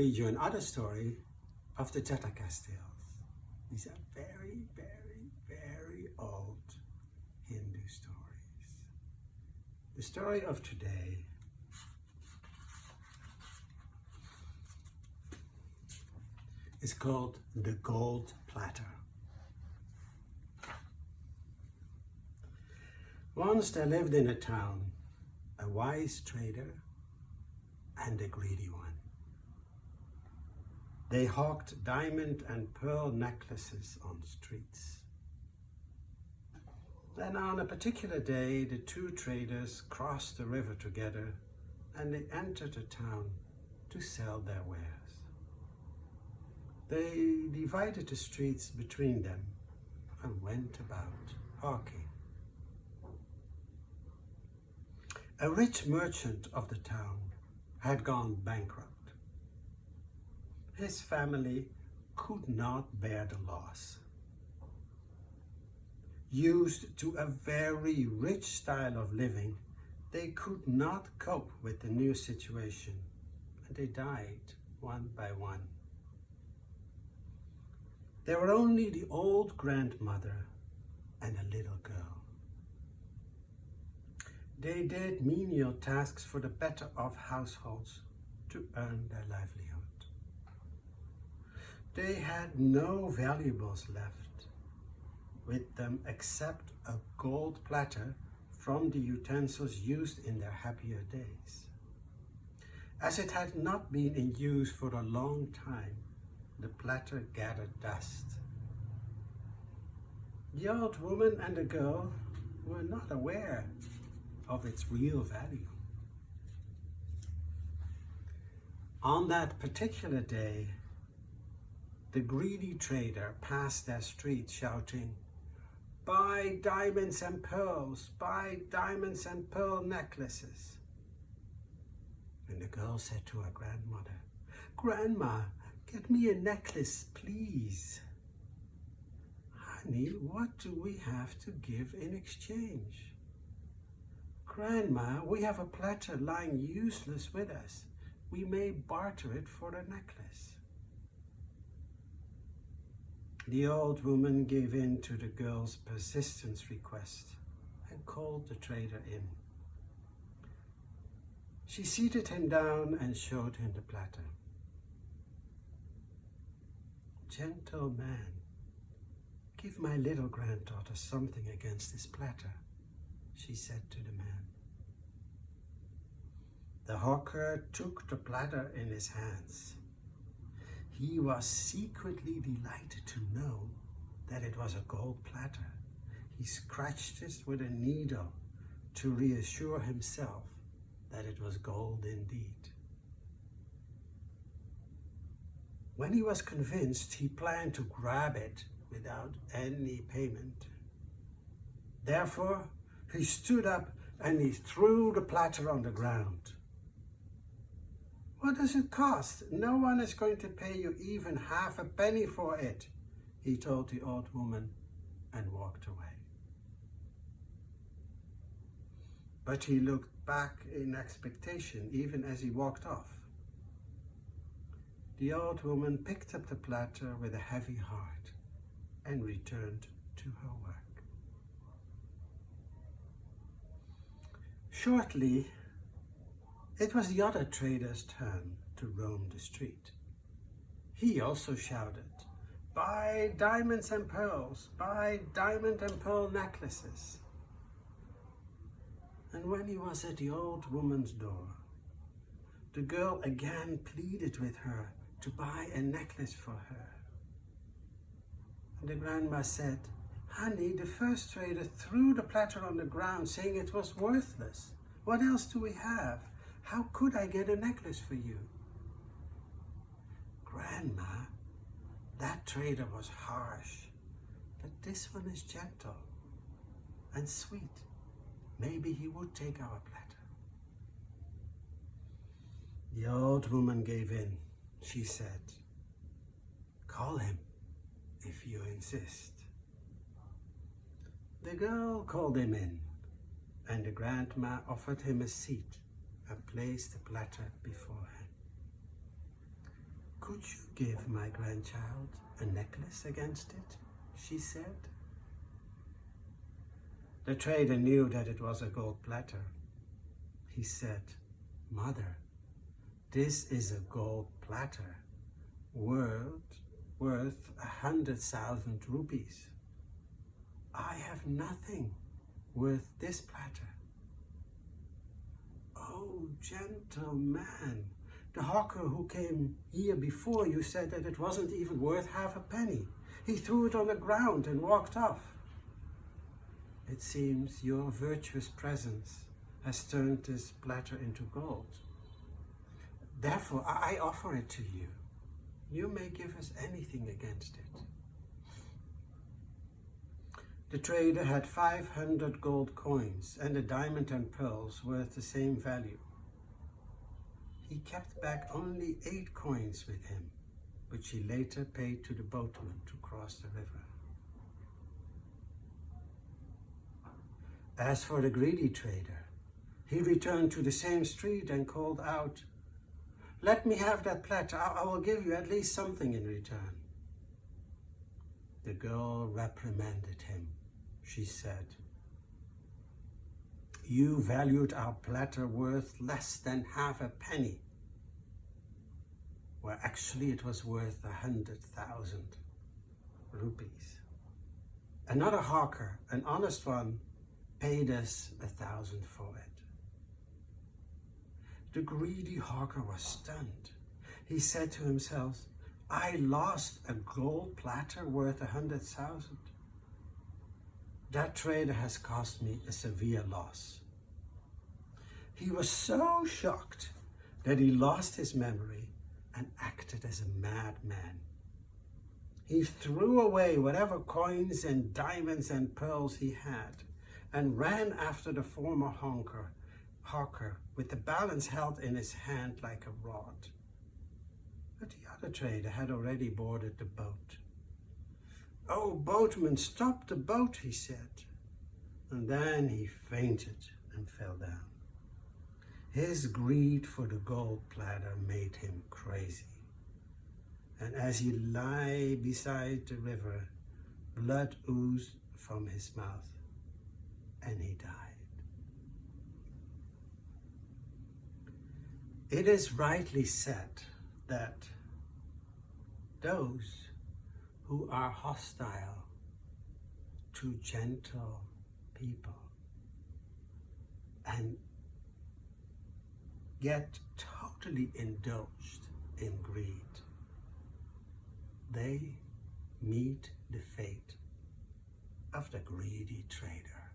Read you another story of the Jataka Tales. These are very, very, very old Hindu stories. The story of today is called the Gold Platter. Once there lived in a town a wise trader and a greedy one. They hawked diamond and pearl necklaces on streets. Then on a particular day, the two traders crossed the river together and they entered the town to sell their wares. They divided the streets between them and went about hawking. A rich merchant of the town had gone bankrupt. His family could not bear the loss. Used to a very rich style of living, they could not cope with the new situation, and they died one by one. There were only the old grandmother and a little girl. They did menial tasks for the better of households to earn their livelihood. They had no valuables left with them except a gold platter from the utensils used in their happier days. As it had not been in use for a long time, the platter gathered dust. The old woman and the girl were not aware of its real value. On that particular day, the greedy trader passed their street shouting, "Buy diamonds and pearls, buy diamonds and pearl necklaces." And the girl said to her grandmother, "Grandma, get me a necklace, please." "Honey, what do we have to give in exchange?" "Grandma, we have a platter lying useless with us. We may barter it for a necklace." The old woman gave in to the girl's persistent request and called the trader in. She seated him down and showed him the platter. "Gentle man, give my little granddaughter something against this platter," she said to the man. The hawker took the platter in his hands. He was secretly delighted to know that it was a gold platter. He scratched it with a needle to reassure himself that it was gold indeed. When he was convinced, he planned to grab it without any payment. Therefore, he stood up and he threw the platter on the ground. "What does it cost? No one is going to pay you even half a penny for it," he told the old woman and walked away. But he looked back in expectation even as he walked off. The old woman picked up the platter with a heavy heart and returned to her work. Shortly, it was the other trader's turn to roam the street. He also shouted, "Buy diamonds and pearls, buy diamond and pearl necklaces." And when he was at the old woman's door, the girl again pleaded with her to buy a necklace for her. And the grandma said, "Honey, the first trader threw the platter on the ground saying it was worthless. What else do we have? How could I get a necklace for you?" "Grandma, that trader was harsh, but this one is gentle and sweet. Maybe he would take our platter." The old woman gave in. She said, "Call him if you insist." The girl called him in, and the grandma offered him a seat and placed the platter before him. Could you give my grandchild a necklace against it? She said. The trader knew that it was a gold platter. He said, Mother, this is a gold platter worth 100,000 rupees. I have nothing worth this platter. Oh, gentle man, the hawker who came here before you said that it wasn't even worth half a penny. He threw it on the ground and walked off. It seems your virtuous presence has turned this platter into gold. Therefore, I offer it to you. You may give us anything against it. The trader had 500 gold coins and a diamond and pearls worth the same value. He kept back only 8 coins with him, which he later paid to the boatman to cross the river. As for the greedy trader, he returned to the same street and called out, "Let me have that platter. I will give you at least something in return." The girl reprimanded him. She said, "You valued our platter worth less than half a penny, where actually it was worth 100,000 rupees. Another hawker, an honest one, paid us 1,000 for it." The greedy hawker was stunned. He said to himself, "I lost a gold platter worth 100,000. That trader has caused me a severe loss." He was so shocked that he lost his memory and acted as a madman. He threw away whatever coins and diamonds and pearls he had and ran after the former hawker with the balance held in his hand like a rod. But the other trader had already boarded the boat. "Oh, boatman, stop the boat," he said. And then he fainted and fell down. His greed for the gold platter made him crazy. And as he lay beside the river, blood oozed from his mouth, and he died. It is rightly said that those who are hostile to gentle people and get totally indulged in greed, they meet the fate of the greedy trader.